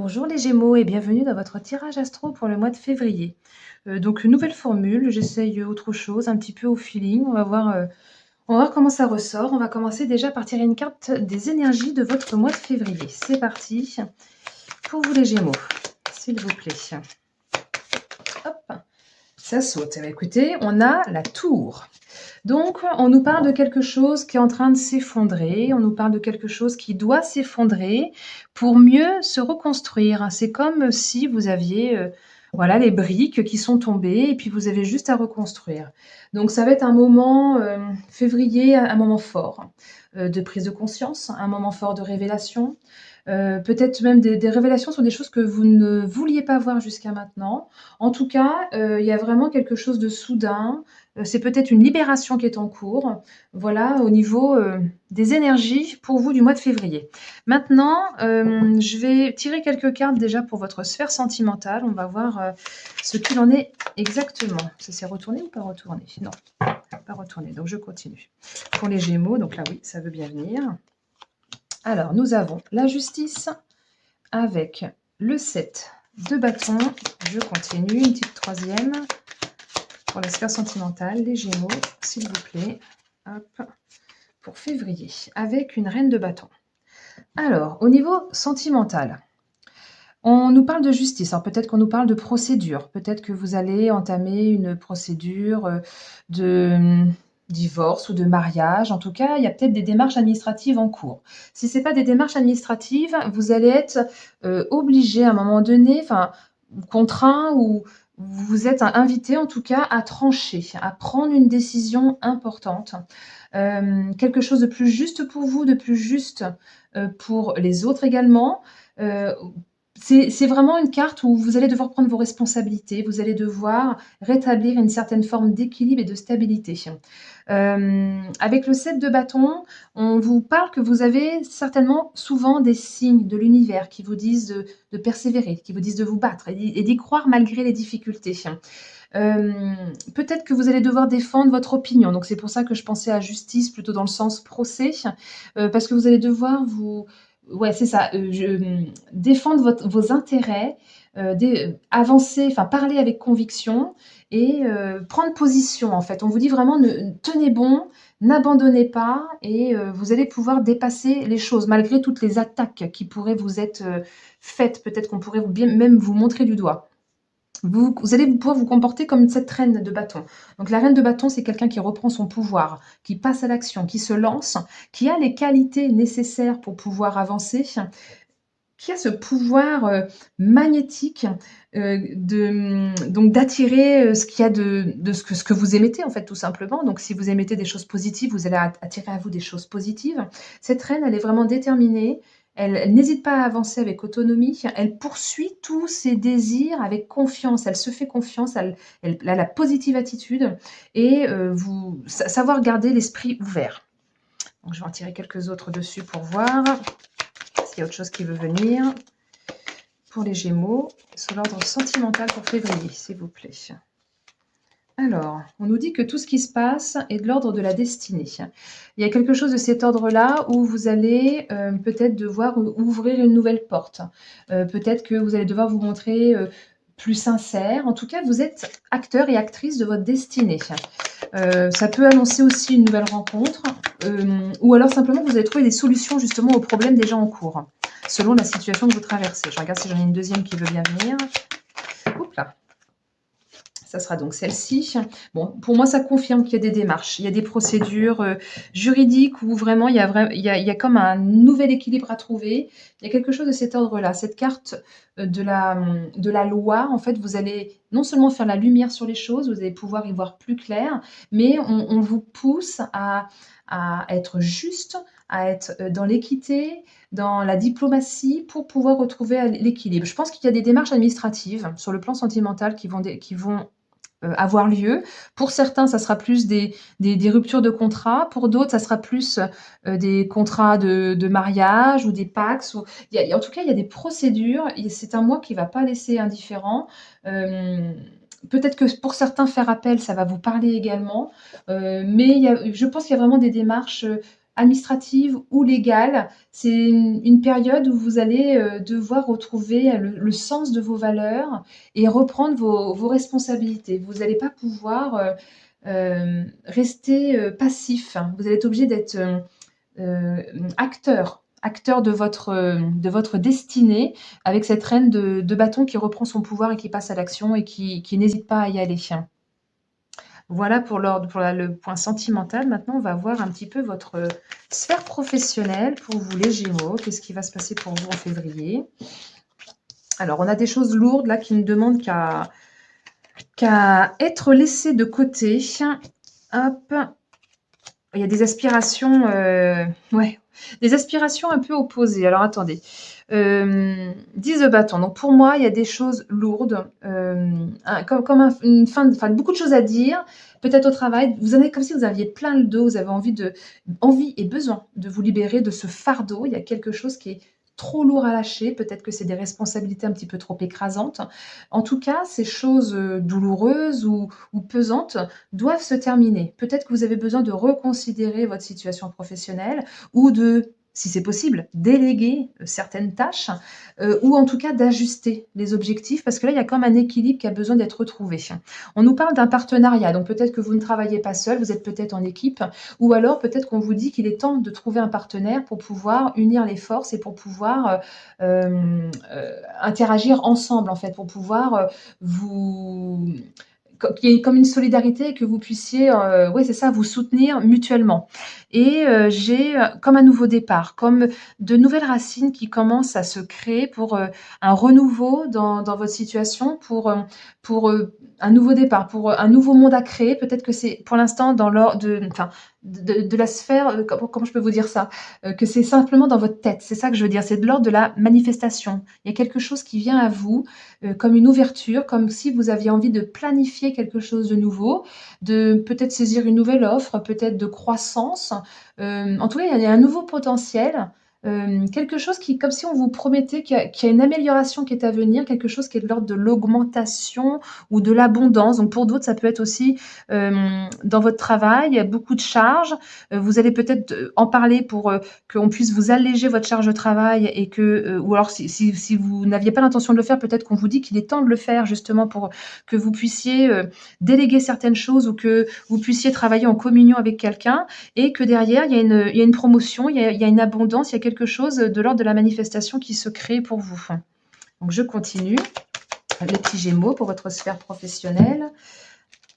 Bonjour les Gémeaux et bienvenue dans votre tirage astro pour le mois de février. Donc une nouvelle formule, j'essaye autre chose, un petit peu au feeling. On va voir comment ça ressort. On va commencer déjà par tirer une carte des énergies de votre mois de février. C'est parti pour vous les Gémeaux, s'il vous plaît. Hop, ça saute. Eh bien, écoutez, on a la tour. Donc, on nous parle de quelque chose qui est en train de s'effondrer, on nous parle de quelque chose qui doit s'effondrer pour mieux se reconstruire. C'est comme si vous aviez, voilà, les briques qui sont tombées et puis vous avez juste à reconstruire. Donc ça va être un moment, février, un moment fort, de prise de conscience, un moment fort de révélation, peut-être même des révélations sur des choses que vous ne vouliez pas voir jusqu'à maintenant. En tout cas, il y a vraiment quelque chose de soudain, c'est peut-être une libération qui est en cours, voilà, au niveau, des énergies pour vous du mois de février. Maintenant, je vais tirer quelques cartes déjà pour votre sphère sentimentale. On va voir, ce qu'il en est exactement. Ça s'est retourné ou pas retourné? Non, pas retourné, donc je continue. Pour les Gémeaux, donc là, oui, ça veut bien venir. Alors, nous avons la justice avec le 7 de bâton. Je continue, une petite troisième. Pour la sphère sentimentale, les Gémeaux, s'il vous plaît. Hop, pour février, avec une reine de bâton. Alors, au niveau sentimental, on nous parle de justice. Alors, peut-être qu'on nous parle de procédure. Peut-être que vous allez entamer une procédure de divorce ou de mariage. En tout cas, il y a peut-être des démarches administratives en cours. Si ce n'est pas des démarches administratives, vous allez être obligé à un moment donné, enfin, contraint ou vous êtes invité en tout cas à trancher, à prendre une décision importante. Quelque chose de plus juste pour vous, de plus juste pour les autres également. Euh, c'est vraiment une carte où vous allez devoir prendre vos responsabilités, vous allez devoir rétablir une certaine forme d'équilibre et de stabilité. Avec le 7 de bâton, on vous parle que vous avez certainement souvent des signes de l'univers qui vous disent de persévérer, qui vous disent de vous battre et d'y croire malgré les difficultés. Peut-être que vous allez devoir défendre votre opinion, donc c'est pour ça que je pensais à justice plutôt dans le sens procès, parce que vous allez devoir vous ouais, c'est ça, défendre vos intérêts, avancer, enfin parler avec conviction et prendre position, en fait. On vous dit vraiment: «Ne tenez bon, n'abandonnez pas» et vous allez pouvoir dépasser les choses malgré toutes les attaques qui pourraient vous être, faites. Peut-être qu'on pourrait bien même vous montrer du doigt. Vous allez pouvoir vous comporter comme cette reine de bâton. Donc la reine de bâton, c'est quelqu'un qui reprend son pouvoir, qui passe à l'action, qui se lance, qui a les qualités nécessaires pour pouvoir avancer, qui a ce pouvoir, magnétique, donc d'attirer, ce qu'il y a de ce que vous émettez, en fait, tout simplement. Donc si vous émettez des choses positives, vous allez attirer à vous des choses positives. Cette reine, elle est vraiment déterminée, elle n'hésite pas à avancer avec autonomie, elle poursuit tous ses désirs avec confiance, elle se fait confiance, elle a la positive attitude et savoir garder l'esprit ouvert. Donc je vais en tirer quelques autres dessus pour voir. S'il y a autre chose qui veut venir. Pour les Gémeaux, sur l'ordre sentimental pour février, s'il vous plaît. Alors, on nous dit que tout ce qui se passe est de l'ordre de la destinée. Il y a quelque chose de cet ordre-là où vous allez peut-être devoir ouvrir une nouvelle porte. Peut-être que vous allez devoir vous montrer plus sincère. En tout cas, vous êtes acteur et actrice de votre destinée. Ça peut annoncer aussi une nouvelle rencontre ou alors simplement vous allez trouver des solutions justement aux problèmes déjà en cours, selon la situation que vous traversez. Je regarde si j'en ai une deuxième qui veut bien venir. Oups là. Ça sera donc celle-ci. Bon, pour moi, ça confirme qu'il y a des démarches, il y a des procédures juridiques où vraiment il y a comme un nouvel équilibre à trouver. Il y a quelque chose de cet ordre-là. Cette carte de la loi, en fait, vous allez non seulement faire la lumière sur les choses, vous allez pouvoir y voir plus clair, mais on vous pousse à être juste, à être dans l'équité, dans la diplomatie pour pouvoir retrouver l'équilibre. Je pense qu'il y a des démarches administratives sur le plan sentimental qui vont avoir lieu. Pour certains, ça sera plus des ruptures de contrat. Pour d'autres, ça sera plus des contrats de mariage ou des PACS. En tout cas, il y a des procédures. C'est un mois qui ne va pas laisser indifférent. Peut-être que pour certains, faire appel, ça va vous parler également. Mais je pense qu'il y a vraiment des démarches administrative ou légale. C'est une période où vous allez, devoir retrouver le sens de vos valeurs et reprendre vos responsabilités. Vous n'allez pas pouvoir, rester, passif. Vous allez être obligé d'être, acteur de votre destinée avec cette reine de bâton qui reprend son pouvoir et qui passe à l'action et qui n'hésite pas à y aller. Voilà pour le point sentimental. Maintenant, on va voir un petit peu votre sphère professionnelle pour vous, les Gémeaux. Qu'est-ce qui va se passer pour vous en février? Alors, on a des choses lourdes là qui ne demandent qu'à être laissées de côté. Hop. Il y a des aspirations, ouais, des aspirations un peu opposées. Alors attendez, 10 de bâton. Donc pour moi, il y a des choses lourdes, comme une fin de, enfin, beaucoup de choses à dire, peut-être au travail. Vous en avez comme si vous aviez plein le dos, vous avez envie et besoin de vous libérer de ce fardeau. Il y a quelque chose qui est trop lourd à lâcher. Peut-être que c'est des responsabilités un petit peu trop écrasantes. En tout cas, ces choses, douloureuses ou pesantes doivent se terminer. Peut-être que vous avez besoin de reconsidérer votre situation professionnelle ou de, si c'est possible, déléguer certaines tâches ou en tout cas d'ajuster les objectifs parce que là, il y a comme un équilibre qui a besoin d'être retrouvé. On nous parle d'un partenariat, donc peut-être que vous ne travaillez pas seul, vous êtes peut-être en équipe ou alors peut-être qu'on vous dit qu'il est temps de trouver un partenaire pour pouvoir unir les forces et pour pouvoir interagir ensemble en fait, pour pouvoir vous qu'il y ait comme une solidarité et que vous puissiez, ouais, c'est ça, vous soutenir mutuellement. Et j'ai, comme un nouveau départ, comme de nouvelles racines qui commencent à se créer pour, un renouveau dans votre situation, pour, un nouveau départ, pour, un nouveau monde à créer. Peut-être que c'est pour l'instant dans l'or de enfin, de la sphère, comment je peux vous dire ça? Que c'est simplement dans votre tête. C'est ça que je veux dire, c'est de l'ordre de la manifestation. Il y a quelque chose qui vient à vous, comme une ouverture, comme si vous aviez envie de planifier quelque chose de nouveau, de peut-être saisir une nouvelle offre, peut-être de croissance. En tout cas, il y a un nouveau potentiel, quelque chose qui comme si on vous promettait qu'il y a une amélioration qui est à venir, quelque chose qui est de l'ordre de l'augmentation ou de l'abondance. Donc pour d'autres, ça peut être aussi, dans votre travail, il y a beaucoup de charges. Vous allez peut-être, en parler pour, qu'on puisse vous alléger votre charge de travail et que, ou alors si vous n'aviez pas l'intention de le faire, peut-être qu'on vous dit qu'il est temps de le faire justement pour que vous puissiez, déléguer certaines choses ou que vous puissiez travailler en communion avec quelqu'un et que derrière il y a une promotion, il y a une abondance, il y a quelque chose de l'ordre de la manifestation qui se crée pour vous. Donc je continue. Les petits Gémeaux pour votre sphère professionnelle.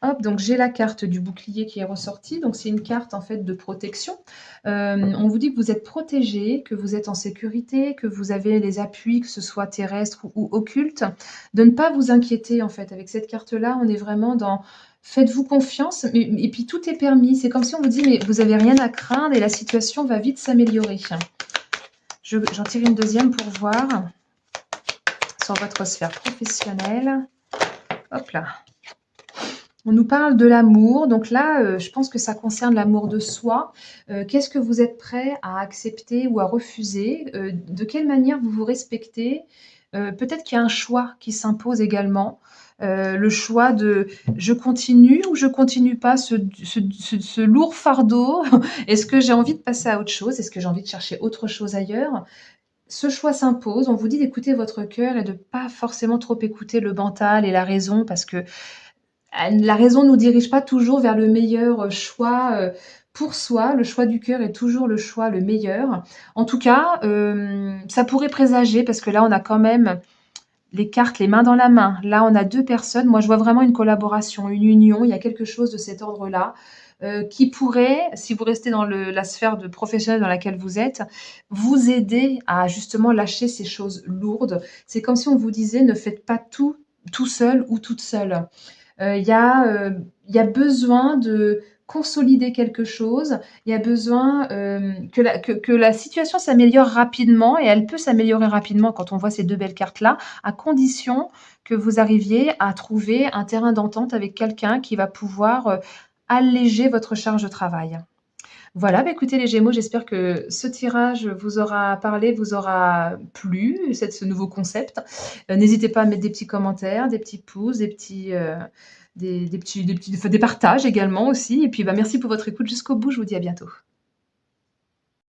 Hop, donc j'ai la carte du bouclier qui est ressortie. Donc c'est une carte en fait de protection. On vous dit que vous êtes protégé, que vous êtes en sécurité, que vous avez les appuis, que ce soit terrestres ou occultes. De ne pas vous inquiéter en fait. Avec cette carte-là, on est vraiment dans faites-vous confiance. Et puis tout est permis. C'est comme si on vous dit mais vous avez rien à craindre et la situation va vite s'améliorer. J'en tire une deuxième pour voir sur votre sphère professionnelle. Hop là. On nous parle de l'amour, donc là, je pense que ça concerne l'amour de soi. Qu'est-ce que vous êtes prêt à accepter ou à refuser? De quelle manière vous vous respectez? Peut-être qu'il y a un choix qui s'impose également, le choix de: «Je continue ou je continue pas ce lourd fardeau? Est-ce que j'ai envie de passer à autre chose? Est-ce que j'ai envie de chercher autre chose ailleurs?» Ce choix s'impose. On vous dit d'écouter votre cœur et de pas forcément trop écouter le mental et la raison parce que la raison nous dirige pas toujours vers le meilleur, choix, pour soi. Le choix du cœur est toujours le choix le meilleur. En tout cas, ça pourrait présager parce que là, on a quand même les cartes, les mains dans la main. Là, on a 2 personnes. Moi, je vois vraiment une collaboration, une union. Il y a quelque chose de cet ordre-là, qui pourrait, si vous restez dans la sphère de professionnelle dans laquelle vous êtes, vous aider à justement lâcher ces choses lourdes. C'est comme si on vous disait: «Ne faites pas tout seul ou toute seule». Il y a besoin de consolider quelque chose. Il y a besoin, que la situation s'améliore rapidement et elle peut s'améliorer rapidement quand on voit ces 2 belles cartes-là, à condition que vous arriviez à trouver un terrain d'entente avec quelqu'un qui va pouvoir, alléger votre charge de travail. Voilà, bah, écoutez les Gémeaux, j'espère que ce tirage vous aura parlé, vous aura plu, ce nouveau concept. N'hésitez pas à mettre des petits commentaires, des petits pouces, des partages également aussi et puis, bah, merci pour votre écoute jusqu'au bout. Je vous dis à bientôt.